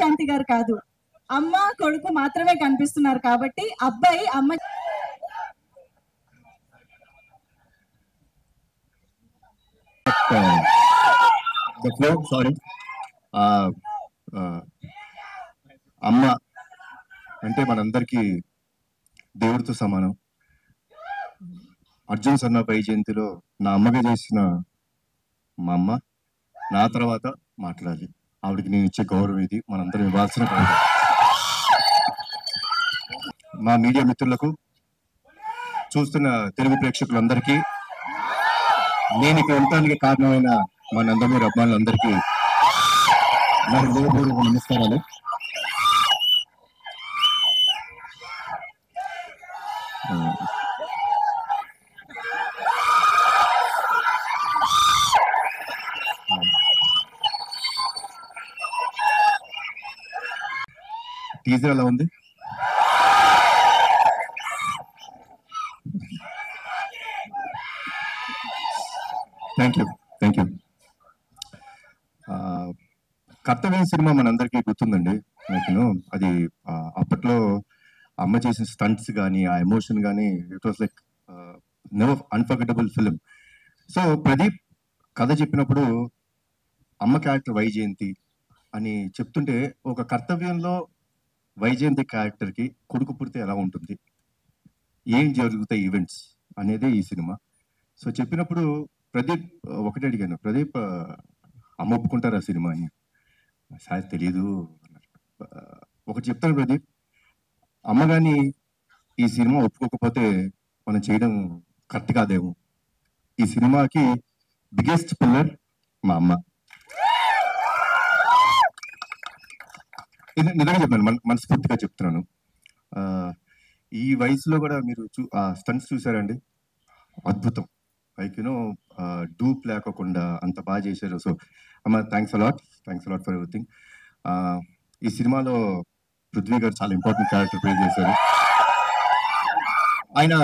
విజయశాంతి గారు కాదు, అమ్మ కొడుకు మాత్రమే కనిపిస్తున్నారు కాబట్టి అబ్బాయి అమ్మ అమ్మ అంటే మనందరికీ దేవుడితో సమానం. అర్జున్ సన్న పై జయంతిలో నా అమ్మగా చేసిన మా అమ్మ నా తర్వాత మాట్లాడాలి. ఆవిడకి నేను ఇచ్చే గౌరవం ఇది, మనందరం ఇవ్వాల్సిన గౌరవం. మా మీడియా మిత్రులకు, చూస్తున్న తెలుగు ప్రేక్షకులందరికీ, నేను ఇక్కడ ఉండటానికి కారణమైన మా నందమూరి అభిమానులందరికీ నా హృదయపూర్వక నమస్కారాలు. టీజర్ ఎలా ఉంది? Thank you. కర్తవ్యం సినిమా మనందరికీ గుర్తుందండి. అది అప్పట్లో అమ్మ చేసిన స్టంట్స్ కానీ, ఆ ఎమోషన్ కానీ, it was like never unforgettable film. So Pradeep కథ చెప్పినప్పుడు అమ్మ క్యారెక్టర్ వైజయంతి అని చెప్తుంటే, ఒక కర్తవ్యంలో వైజయంతి క్యారెక్టర్కి కొడుకు పుడితే ఎలా ఉంటుంది, ఏం జరుగుతాయి ఈవెంట్స్ అనేదే ఈ సినిమా. సో చెప్పినప్పుడు ప్రదీప్ ఒకటి అడిగాను, ప్రదీప్ అమ్మ ఒప్పుకుంటారు ఆ సినిమా అని. సార్ తెలీదు. ఒకటి చెప్తాను ప్రదీప్, అమ్మ కానీ ఈ సినిమా ఒప్పుకోకపోతే మనం చేయడం కరెక్ట్ కాదేమో. ఈ సినిమాకి బిగ్గెస్ట్ పిల్లర్ మా అమ్మ. ఇది నిజంగా చెప్పాను, మనస్ఫూర్తిగా చెప్తున్నాను. ఈ వయసులో కూడా మీరు స్టంట్స్ చూసారండి, అద్భుతం. లైక్ డూప్ లేకోకుండా అంత బాగా చేశారు. సో అమ్మ థ్యాంక్స్ అలాట్ ఫర్ ఎవ్రీథింగ్. ఈ సినిమాలో పృథ్వీ గారు చాలా ఇంపార్టెంట్ క్యారెక్టర్ ప్లే చేశారు. ఆయన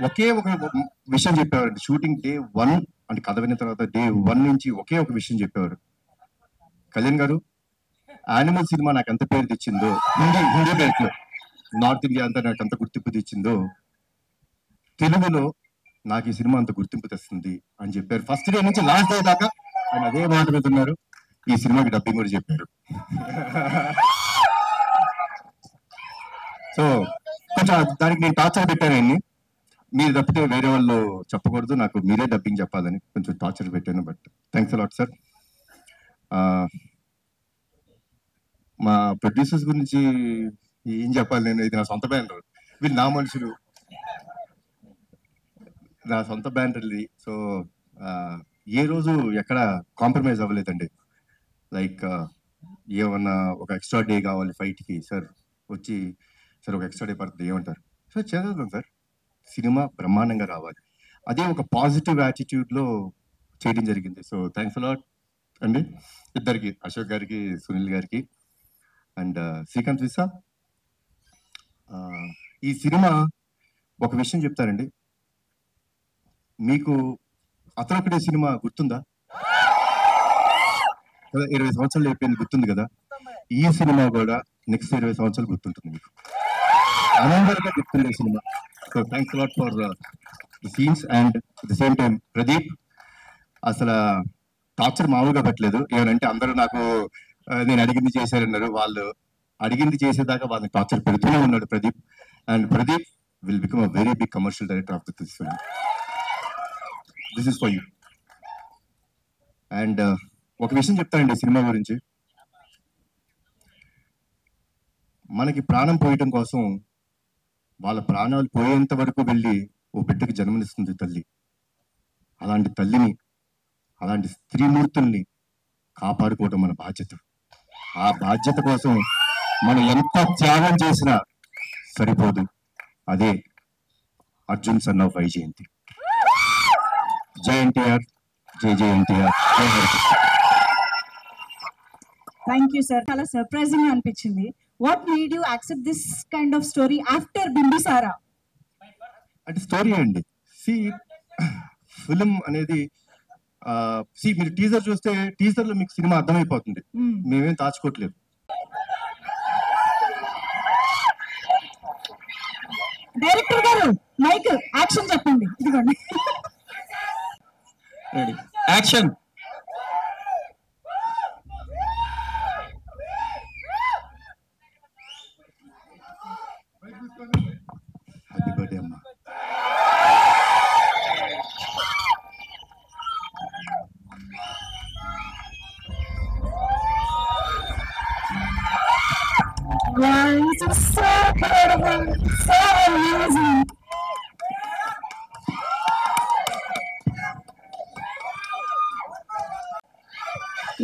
ఒకే ఒక విషయం చెప్పేవారండి. షూటింగ్ డే 1 అంటే కథ విన్న తర్వాత డే 1 నుంచి ఒకే ఒక విషయం చెప్పేవారు, కళ్యాణ్ గారు యానిమల్ సినిమా నాకు ఎంత పేరు తెచ్చిందో, హిందీ బెల్ట్లో నార్త్ ఇండియా అంతా నాకు అంత గుర్తింపు తెచ్చిందో, తెలుగులో నాకు ఈ సినిమా అంత గుర్తింపు తెస్తుంది అని చెప్పారు. ఫస్ట్ డే నుంచి లాస్ట్ డే దాకా ఆయన అదే మాట మీద ఉన్నారు. ఈ సినిమాకి డబ్బింగ్ కూడా చెప్పారు. సో కొంచెం దానికి నేను టార్చర్ పెట్టాను ఆయన్ని. మీరు తప్పితే వేరే వాళ్ళు చెప్పకూడదు, నాకు మీరే డబ్బింగ్ చెప్పాలని కొంచెం టార్చర్ పెట్టాను. But thanks a lot sir. మా ప్రొడ్యూసర్స్ గురించి ఏం చెప్పాలి నేను, ఇది నా సొంత బ్యానర్, వీళ్ళు నా మనుషులు, నా సొంత బ్యానర్ది. సో ఏ రోజు ఎక్కడ కాంప్రమైజ్ అవ్వలేదండి. లైక్ ఏమన్నా ఒక ఎక్స్ట్రా డే కావాలి ఫైట్కి, సార్ వచ్చి సార్ ఒక ఎక్స్ట్రా డే పడుతుంది ఏమంటారు, సార్ చేద్దాం సార్, సినిమా బ్రహ్మాండంగా రావాలి. అదే ఒక పాజిటివ్ యాటిట్యూడ్లో చేయడం జరిగింది. సో థ్యాంక్స్ అలాట్ అండి ఇద్దరికి, అశోక్ గారికి, సునీల్ గారికి అండ్ శ్రీకాంత్ విసా. ఈ సినిమా ఒక విషయం చెప్తారండి, మీకు అతనొకటే సినిమా గుర్తుందా? 20 సంవత్సరాలు అయిపోయింది, గుర్తుంది కదా. ఈ సినిమా కూడా నెక్స్ట్ 20 సంవత్సరాలు గుర్తుంటుంది మీకు, అందరికీ గుర్తుండే cinema. So thanks a lot for the scenes. And at the same time Pradeep అసలు టార్చర్ మామూలుగా పెట్టలేదు. ఏమనంటే అందరూ నాకు నేను అడిగింది చేశారన్నారు, వాళ్ళు అడిగింది చేసేదాకా వాళ్ళని టార్చర్ పెడుతూనే ఉన్నాడు Pradeep. And Pradeep will become a very big commercial director of this film. This is for you. And ఒక విషయం చెప్తానండి సినిమా గురించి, మనకి ప్రాణం పోయటం కోసం వాళ్ళ ప్రాణాలు పోయేంత వరకు వెళ్ళి ఓ బిడ్డకి జన్మనిస్తుంది తల్లి. అలాంటి తల్లిని, అలాంటి స్త్రీమూర్తుల్ని కాపాడుకోవటం మన బాధ్యత. ఆ బాధ్యత కోసం మనం ఎంత త్యాగం చేసినా సరిపోదు. అదే అర్జున్ సన్ ఆఫ్ వైజయంతి. జై ఎన్టీఆర్, జై జై ఎన్టీఆర్. Thank you sir. చాలా సర్ప్రైజింగ్ గా అనిపించింది. What made you accept this kind of story after Bimbisara? అంటే స్టోరీ అండి, ఫిలిం అనేది మీరు టీజర్ చూస్తే టీజర్ లో మీకు సినిమా అర్థమైపోతుంది. మేమేం దాచుకోవట్లేదు. డైరెక్టర్ గారు మైక్ యాక్షన్ చెప్పండి. ఇదిగోండి రెడీ యాక్షన్. హ్యాపీ బర్త్డే అమ్మా. This is so beautiful, so amazing.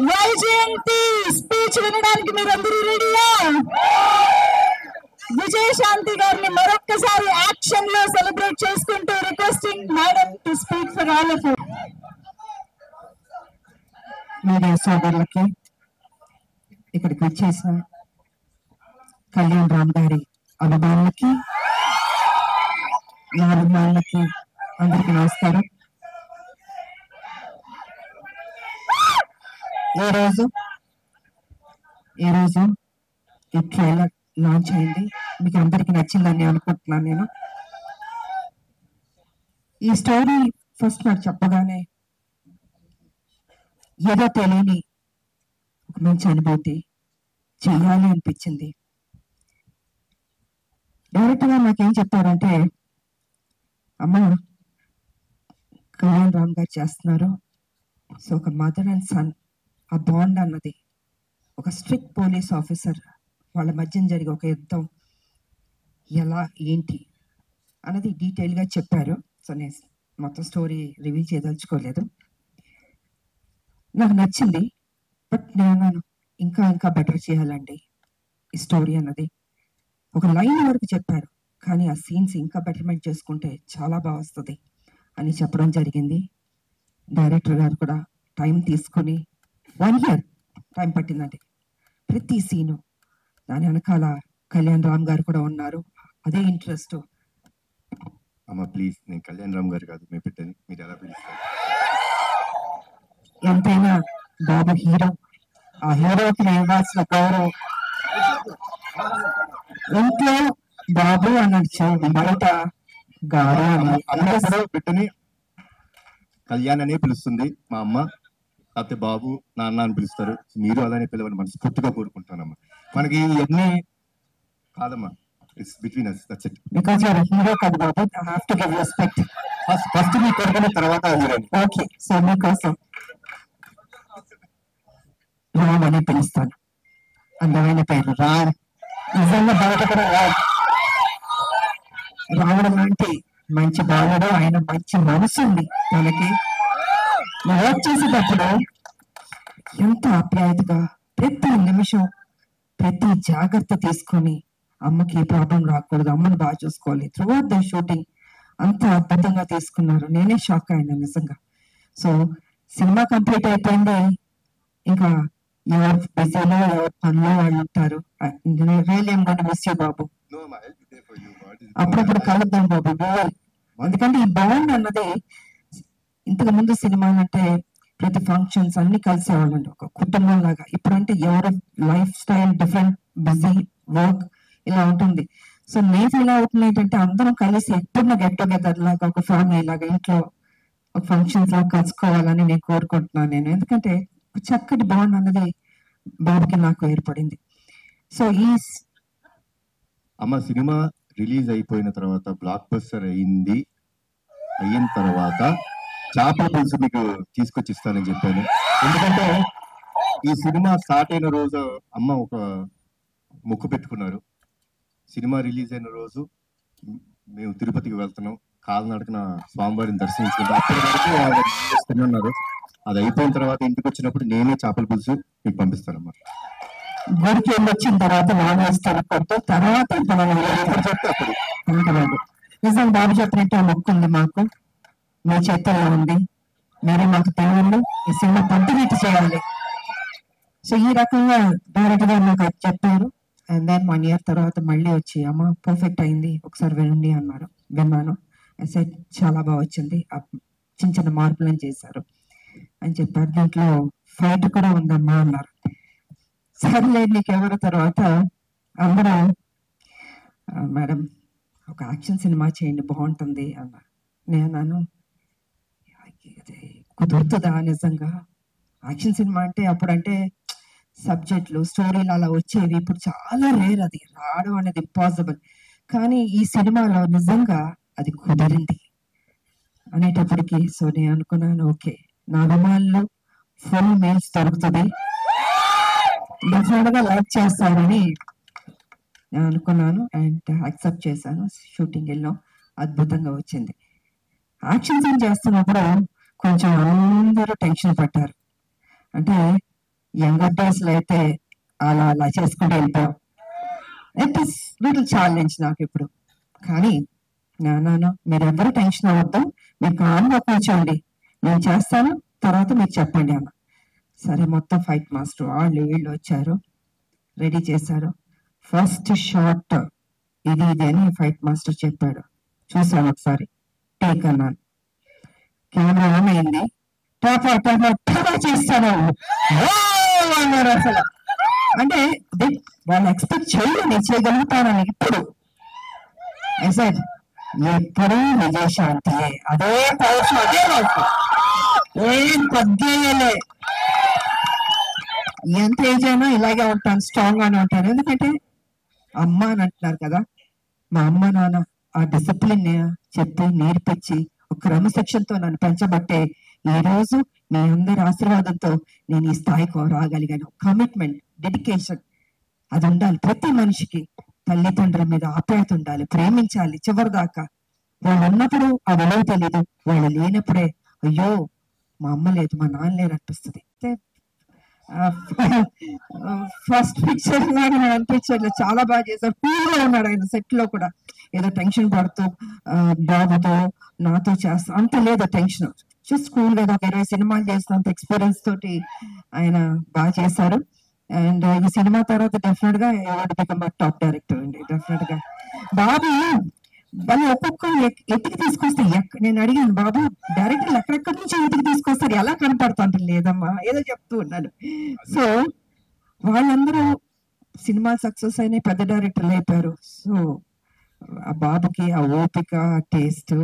Vyjayanthi speech వినడానికి మీరందరూ రెడీయా? విజయశాంతి గారిని మరొక్కసారి యాక్షన్ లో సెలబ్రేట్ చేసుకుంటూ requesting madam to speak for all of you. Media సోదరులకి, ఇక్కడికి వచ్చేసిన కళ్యాణ్ రామ్ గారి అభిమానులకి, నా అభిమానులకి అందరికీ నమస్కారం. ఈరోజు ఈ ట్రైలర్ లాంచ్ అయింది. మీకు అందరికి నచ్చిందని అనుకుంటున్నాను నేను. ఈ స్టోరీ ఫస్ట్ నాకు చెప్పగానే ఏదో తెలియని ఒక మంచి అనుభూతి, చెయ్యాలి అనిపించింది. డైరెక్టర్ గారు నాకేం చెప్పారంటే, అమ్మ కళ్యాణ్ రామ్ గారు చేస్తున్నారు, సో ఒక మదర్ అండ్ సన్ ఆ బాండ్ అన్నది, ఒక స్ట్రిక్ట్ పోలీస్ ఆఫీసర్ వాళ్ళ మధ్యన జరిగే ఒక యుద్ధం ఎలా ఏంటి అన్నది డీటెయిల్గా చెప్పారు. సో నేను మొత్తం స్టోరీ రివీల్ చేయదలుచుకోలేదు. నాకు నచ్చింది. బట్ నేను ఇంకా ఇంకా బెటర్ చేయాలండి ఈ స్టోరీ అన్నది. ఒక లైన్ వరకు చెప్పారు, కానీ ఆ సీన్స్ ఇంకా బెటర్మెంట్ చేసుకుంటే చాలా బాగా వస్తుంది అని చెప్పడం జరిగింది. డైరెక్టర్ గారు కూడా టైం తీసుకొని 1 year టైం పట్టిందండి. ప్రతి సీను దాని వెనకాల కళ్యాణ్ రామ్ గారు కూడా ఉన్నారు. అదే ఇంట్రెస్ట్. అమ్మ ప్లీజ్, నేను కళ్యాణ్ రామ్ గారు కాదు మీ బిడ్డని, మీరు ఎలా పిలుస్తారు? ఎంతైనా బాబు హీరో, ఆ హీరోకి ఇవ్వాల్సిన గౌరవం. ఇంట్లో బాబు అనొచ్చు, బయట గారు అందరూ బిడ్డని కళ్యాణ్ అనే పిలుస్తుంది మా అమ్మ. లేకపోతే బాబు, నాన్న అని పిలుస్తారు. మీరు అలానే పిలవని మనస్ఫూర్తిగా కోరుకుంటానమ్మా. మనకి ఇవన్నీ కాదమ్మా, it's between us, that's it. Because you're hero కదా బాబు, I have to give respect. First మీ కొడుకుని, తర్వాత హీరోని. ఓకే, సో మీకోసం రామ్ అని పిలుస్తాను. అందమైన పేరు రామ్. నిజంగా బయట కూడా రావడం అంటే మంచి బాలుడు, ఆయన మంచి మనసు ఉంది తనకి. వర్క్ చేసేటప్పుడు ఎంత ఆప్యాయతగా ప్రతి నిమిషం ప్రతి జాగ్రత్త తీసుకొని, అమ్మకి ఏ ప్రాబ్లం రాకూడదు, అమ్మని బాగా చూసుకోవాలి. త్రూఅవుట్ ద షూటింగ్ అంత అద్భుతంగా తీసుకున్నారు. నేనే షాక్ అయినా నిజంగా. సో సినిమా కంప్లీట్ అయిపోయింది. ఇంకా ఎవరు బిజీలో ఎవరు పనిలో వాళ్ళు ఉంటారు. Really I'm going to miss you బాబు. అప్పుడప్పుడు కలుద్దాం బాబు. ఎందుకంటే ఈ బాండ్ అన్నది, ఇంతకు ముందు సినిమాలు అంటే ప్రతి ఫంక్షన్స్ అన్ని కలిసేవాళ్ళండి, ఒక కుటుంబం లాగా. ఇప్పుడంటే ఎవరు life style different, busy work ఇలా ఉంటుంది. సో నేను ఫీల్ అవుతుంది ఏంటంటే, అందరం కలిసి ఎప్పుడన్నా గెట్ టుగెదర్ లాగా, ఒక ఫ్యామిలీ లాగా ఇంట్లో ఒక ఫంక్షన్స్ లాగా కలుసుకోవాలని నేను కోరుకుంటున్నాను నేను. ఎందుకంటే చక్కటి బాండ్ అన్నది బాబుకి నాకు ఏర్పడింది. సో ఈ అమ్మ సినిమా రిలీజ్ అయిపోయిన తర్వాత, బ్లాక్ బస్టర్ అయిన తర్వాత చేపల పులుసు మీకు తీసుకొచ్చి ఇస్తానని చెప్పాను. ఎందుకంటే ఈ సినిమా స్టార్ట్ అయిన రోజు అమ్మ ఒక మొక్కు పెట్టుకున్నారు. సినిమా రిలీజ్ అయిన రోజు మేము తిరుపతికి వెళ్తున్నాం, కాలినడకన స్వామివారిని దర్శించుకుంటాం. అప్పటి వరకు ఉన్నారు. అది అయిపోయిన తర్వాత ఇంటికి వచ్చినప్పుడు నేనే చేపల పులుసు మీకు పంపిస్తానమ్మా. గుడికి వచ్చిన తర్వాత నానేస్తారు, తర్వాత నిజం బాబు చెప్పినట్టు మొక్కు ఉంది మాకు, మీ చేతుల్లో ఉంది. మీరు మాకు దేవుళ్ళు, ఈ సినిమా కంటిన్యూటీ చేయాలి. సో ఈ రకంగా డైరెక్ట్ గా నాకు చెప్పారు. అండ్ దెన్ 1 year తర్వాత మళ్ళీ వచ్చి, అమ్మ పర్ఫెక్ట్ అయింది, ఒకసారి వినండి అన్నారు. విన్నాను. చాలా బాగా వచ్చింది. చిన్న చిన్న మార్పులను చేశారు. అని చెప్పారు. దీంట్లో ఫైట్ కూడా ఉందమ్మా అన్నారు. సర్లే నీకెవరు తర్వాత అందరూ మేడం ఒక యాక్షన్ సినిమా చేయండి బాగుంటుంది అన్న. నేను అన్నాను "అది కుదురుతుందా నిజంగా? యాక్షన్ సినిమా అంటే అప్పుడంటే సబ్జెక్టులు స్టోరీలు అలా వచ్చేవి, ఇప్పుడు చాలా రేర్, అది రావడం అనేది ఇంపాసిబుల్. కానీ ఈ సినిమాలో నిజంగా అది కుదిరింది అనేటప్పటికి సో నేను అనుకున్నాను ఓకే నా అభిమానులు ఫుల్ మీల్స్ దొరుకుతుంది, డెఫినెట్ గా లైక్ చేస్తారని నేను అనుకున్నాను అండ్ యాక్సెప్ట్ చేశాను. షూటింగ్ వెళ్ళాం, అద్భుతంగా వచ్చింది. యాక్షన్ సీన్ చేస్తున్నప్పుడు కొంచెం అందరూ టెన్షన్ పడ్డారు. అంటే యంగర్ డేస్ లో అయితే అలా అలా చేసుకుంటూ వెళ్ళిపోయాం. ఇట్ ఇస్ లిటిల్ ఛాలెంజ్ నాకు ఇప్పుడు. కానీ నాన్న మీరెవ్వరూ టెన్షన్ అవ్వద్దు, మీరు కామ్గా కూర్చోండి, నేను చేస్తాను, తర్వాత మీరు చెప్పండి అన్న. సరే మొత్తం ఫైట్ మాస్టర్ వాళ్ళు వీళ్ళు వచ్చారు, రెడీ చేశారు. ఫస్ట్ షాట్ ఇది ఇది అని ఫైట్ మాస్టర్ చెప్పాడు. చూసాను ఒకసారి, టేక్ అన్నాను. కెమెరా ఆన్ అయింది, టాపా టాపా టాపా చేస్తాను అన్నారు. అసలు అంటే వాళ్ళు ఎక్స్పెక్ట్ చేయలేదు నేను చేయగలుగుతానని. ఇప్పుడు ఎప్పుడు విజయశాంతి అదే పౌరుషం, అదే నాకు ఏం పద్యలే, ఎంత ఏజ్ అయినా ఇలాగే ఉంటాను, స్ట్రాంగ్ గానే ఉంటాను. ఎందుకంటే అమ్మ అని అంటున్నారు కదా, మా అమ్మ నాన్న ఆ డిసిప్లిన్ చెప్పి నేర్పించి ఒక క్రమశిక్షణతో నన్ను పెంచబట్టే ఈ రోజు మీ అందరి ఆశీర్వాదంతో నేను ఈ స్థాయికి రాగలిగాను. కమిట్మెంట్, డెడికేషన్ అది ఉండాలి ప్రతి మనిషికి. తల్లిదండ్రుల మీద ఆప్యాయత ఉండాలి, ప్రేమించాలి చివరి దాకా. వాళ్ళు ఉన్నప్పుడు ఆ విలువ తెలీదు, వాళ్ళు లేనప్పుడే అయ్యో మా అమ్మ లేదు మా నాన్న లేరు అనిపిస్తుంది. ఫస్ట్ పిక్చర్ లాగా అనిపించట్లేదు, చాలా బాగా చేశారు. కూల్గా ఉన్నాడు ఆయన సెట్ లో కూడా, ఏదో టెన్షన్ పడుతూ బాబుతో నాతో చేస్తా అంత లేదు టెన్షన్, జస్ట్ కూల్ గా 20 సినిమాలు చేసినంత ఎక్స్పీరియన్స్ తోటి ఆయన బాగా చేశారు. అండ్ ఈ సినిమా తర్వాత డెఫినెట్ గా అవార్డు బికమ్ టాప్ డైరెక్టర్ అండి. డెఫినెట్ గా బాబు వాళ్ళు ఒక్కొక్క ఎత్తికి తీసుకొస్తే నేను అడిగాను బాబు డైరెక్టర్లు ఎక్కడెక్కడి నుంచి ఎత్తికి తీసుకొస్తారు, ఎలా కనపడుతుంటే లేదమ్మా ఏదో చెప్తూ ఉన్నాను. సో వాళ్ళందరూ సినిమా సక్సెస్ అయిన పెద్ద డైరెక్టర్లు అయిపోయారు. సో ఆ బాబుకి ఆ ఓపిక, టేస్ట్,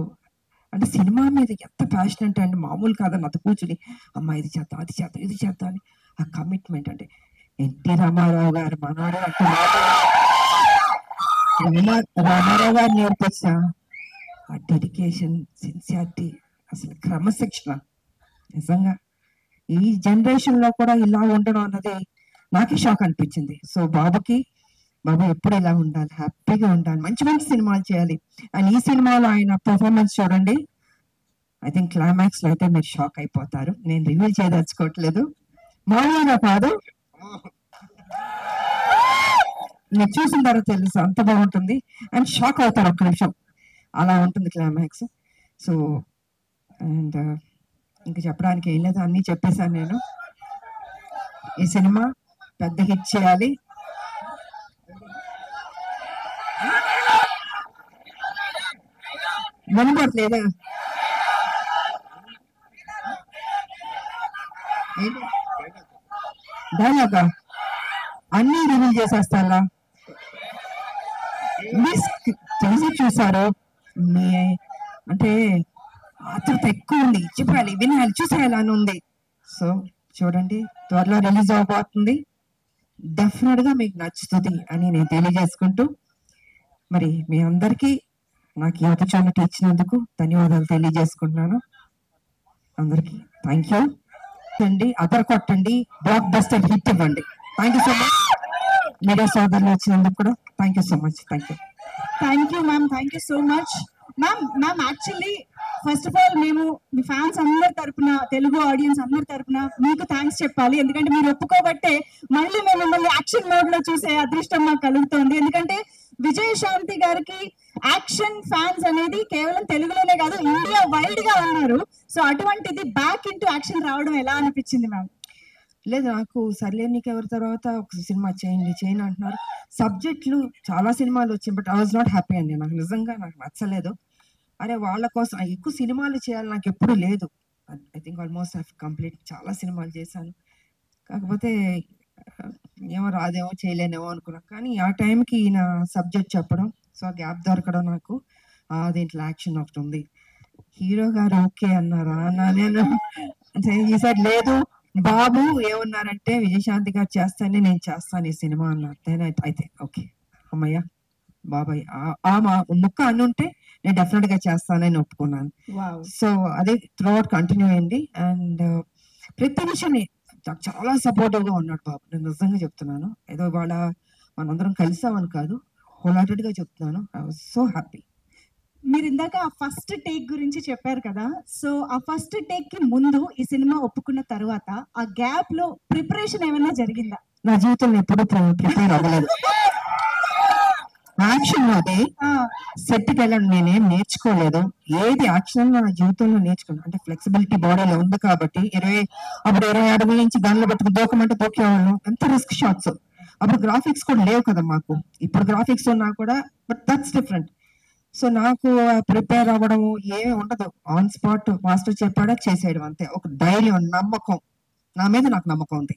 అంటే సినిమా మీద ఎంత ప్యాషనెట్ అండి, మామూలు కాదని అత కూర్చుని అమ్మ ఇది చేద్దాం అది చేద్దాం ఇది చేద్దాం అని ఆ కమిట్మెంట్. అంటే ఎన్టీ రామారావు గారు మనవాడు అంటే రామారావు గారు నేర్పించిన ఆ డెడికేషన్, సిన్సియారిటీ, అసలు క్రమశిక్షణ నిజంగా ఈ జనరేషన్ లో కూడా ఇలా ఉండడం అన్నది నాకే షాక్ అనిపించింది. సో బాబు ఎప్పుడు ఇలా ఉండాలి, హ్యాపీగా ఉండాలి, మంచి మంచి సినిమాలు చేయాలి. అండ్ ఈ సినిమాలో ఆయన పర్ఫార్మెన్స్ చూడండి, ఐ థింక్ క్లైమాక్స్ లో అయితే మీరు షాక్ అయిపోతారు. నేను రివీల్ చేయదలుచుకోవట్లేదు, మామూలుగా కాదు, మీరు చూసిన తర్వాత తెలుసు అంత బాగుంటుంది. అండ్ షాక్ అవుతారు ఒక్క నిమిషం, అలా ఉంటుంది క్లైమాక్స్. సో అండ్ ఇంకా చెప్పడానికి ఏం లేదు, అన్నీ చెప్పేశాను నేను. ఈ సినిమా పెద్ద హిట్ చేయాలి. వినపడలేదా? డైలాగా అన్ని రివీల్ చేసేస్తారా? తెలిసి చూసారు మీ అంటే ఆతృత ఎక్కువ ఉంది, చెప్పాలి వినాలి చూసేయాలి అని ఉంది. సో చూడండి, త్వరలో రిలీజ్ అవబోతుంది, డెఫినెట్ గా మీకు నచ్చుతుంది అని నేను తెలియజేసుకుంటూ, మరి మీ అందరికీ నాకు ఈ ఆపర్చునిటీ ఇచ్చినందుకు ధన్యవాదాలు తెలియజేసుకుంటున్నాను. అందరికీ థ్యాంక్ యూ అండి. అదర్ కొట్టండి, బ్లాక్ బస్టర్ హిట్ ఇవ్వండి. Thank you so much. Media సోదరులు వచ్చినందుకు కూడా thank you so much. Thank you. Thank you ma'am, thank you so much ma'am. Actually first of all మేము మీ ఫ్యాన్స్ అందరి తరపున, తెలుగు ఆడియన్స్ అందరి తరపున మీకు థ్యాంక్స్ చెప్పాలి. ఎందుకంటే మీరు ఒప్పుకోబట్టే మళ్ళీ మేము మిమ్మల్ని యాక్షన్ మోడ్ లో చూసే అదృష్టం మాకు కలుగుతుంది. ఎందుకంటే విజయశాంతి గారికి యాక్షన్ ఫ్యాన్స్ అనేది కేవలం తెలుగులోనే కాదు, ఇండియా వైడ్ గా ఉన్నారు. సో అటువంటిది బ్యాక్ ఇంటూ యాక్షన్ రావడం ఎలా అనిపించింది మ్యామ్? లేదు, నాకు సర్లే నీకెవరి తర్వాత ఒక సినిమా చేయను అంటున్నారు. సబ్జెక్టులు చాలా సినిమాలు వచ్చాయి, but I was not happy అండి. నాకు నిజంగా నాకు నచ్చలేదు. అరే వాళ్ళ కోసం ఎక్కువ సినిమాలు చేయాలి నాకు ఎప్పుడు లేదు. I think almost I complete చాలా సినిమాలు చేశాను. కాకపోతే ఏమో రాదేమో చేయలేనేమో అనుకున్నా. కానీ ఆ టైంకి నా సబ్జెక్ట్ చెప్పడం, సో ఆ గ్యాప్ దొరకడం నాకు దీంట్లో యాక్షన్ ఒకటి ఉంది. హీరో గారు ఓకే అన్నారా అన్నా నేను. ఈసారి లేదు బాబు ఏమన్నారంటే విజయశాంతి గారు చేస్తానే నేను చేస్తాను ఈ సినిమా అన్నారు. అయితే ఓకే అమ్మయ్య బాబాయ్ ఆ ముక్క అనుంటే నేను డెఫినెట్ గా చేస్తానని ఒప్పుకున్నాను. సో అదే త్రూ అవుట్ కంటిన్యూ అయింది. అండ్ ప్రతి విషయం నాకు చాలా సపోర్టివ్ గా ఉన్నాడు బాబు. నేను నిజంగా చెప్తున్నాను, ఏదో ఇవాళ మనందరం కలిసామని కాదు, హోల్ హార్టెడ్ గా చెప్తున్నాను. I was so happy. మీరు ఇందాక ఆ ఫస్ట్ టేక్ గురించి చెప్పారు కదా, సో ఆ ఫస్ట్ టేక్ కి ముందు ఈ సినిమా ఒప్పుకున్న తర్వాత ఆ గ్యాప్ లో ప్రిపరేషన్ ఏమైనా జరిగిందా? నా జీవితంలో ఎప్పుడు ప్రిపేర్ అవ్వలేదు. యాక్షన్ అది సెట్కి వెళ్ళండి నేనేం నేర్చుకోలేదు. ఏది యాక్షన్ నా జీవితంలో నేర్చుకున్నాను అంటే ఫ్లెక్సిబిలిటీ బాడీలో ఉంది కాబట్టి 20 అడుగుల నుంచి గన్లు పట్టుకు దూకమంటే దూకేవాళ్ళం. ఎంత రిస్క్ షాట్స్. అప్పుడు గ్రాఫిక్స్ కూడా లేవు కదా మాకు. ఇప్పుడు గ్రాఫిక్స్ ఉన్నా కూడా, బట్ దట్స్ డిఫరెంట్. సో నాకు ప్రిపేర్ అవ్వడం ఏమీ ఉండదు. ఆన్ స్పాట్ మాస్టర్ చెప్పాడా చేసేయడం అంతే. ఒక ధైర్యం, నమ్మకం, నా మీద నాకు నమ్మకం ఉంది.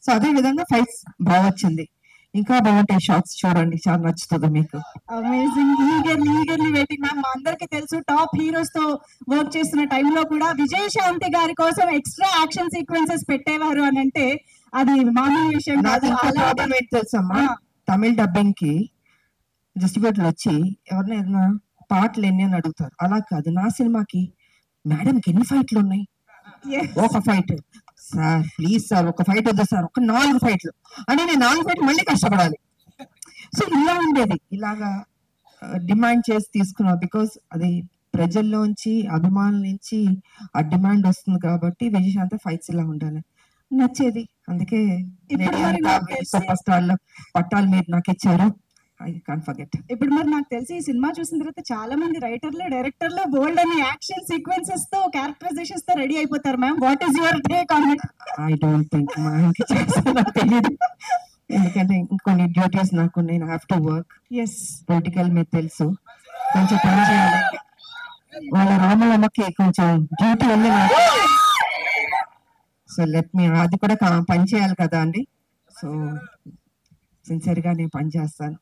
సో అదే విధంగా ఫైట్స్ బాగా వచ్చింది. ఇంకా బాగుంటాయి షాట్స్, చూడండి, చాలా నచ్చుతుంది మీకు. అమేజింగ్. Eagerly waiting. మ్యామ్ మా అందరికి తెలుసు టాప్ హీరోస్ తో వర్క్ చేస్తున్న టైంలో కూడా విజయశాంతి గారి కోసం ఎక్స్ట్రా యాక్షన్ సీక్వెన్సెస్ పెట్టేవారు అని అంటే అది మామూలు విషయం కాదు. తెలుసమ్మా, తమిళ డబ్బింగ్ కి డిస్ట్రిబ్యూటర్లు వచ్చి ఎవరినైనా ఏదైనా పాటలు ఎన్ని అని అడుగుతారు. అలా కాదు, నా సినిమాకి మేడంకి ఎన్ని ఫైట్లు ఉన్నాయి? ఒక ఫైట్ సార్, ప్లీజ్ సార్ ఒక ఫైట్ వద్దా సార్, ఒక 4 ఫైట్లు అంటే నేను 4 ఫైట్లు మళ్ళీ కష్టపడాలి. సో ఇలా ఉండేది. ఇలాగా డిమాండ్ చేసి తీసుకున్నా. బికాస్ అది ప్రజల్లోంచి, అభిమానుల నుంచి ఆ డిమాండ్ వస్తుంది కాబట్టి విజయశాంతి ఫైట్స్ ఇలా ఉండాలి నచ్చేది. అందుకే సూపర్ స్టార్ లో పట్టాలు మీరు నాకు ఇచ్చారు. I can't forget. ఇప్పుడు మరి నాకు తెలిసి ఈ సినిమా చూసిన తర్వాత చాలా మంది రైటర్లు, డైరెక్టర్లు బోల్డ్ అని యాక్షన్ సీక్వెన్సెస్ తో, క్యారెక్టరైజేషన్స్ తో రెడీ అయిపోతారు. Ma'am what is your take on it? I don't think నాకు తెలియదు. ఎందుకంటే ఇంకొన్ని డ్యూటీస్ నాకు, నేను have to work. Yes, political మీకు తెలుసు, కొంచెం పని చేయాలి. వాళ్ళ రామలమ్మకి కొంచెం డ్యూటీ ఉంది నాకు. సో లెట్ మీ, అది కూడా పని చేయాలి కదా అండి. సో సిన్సియర్ గా నేను పని చేస్తాను.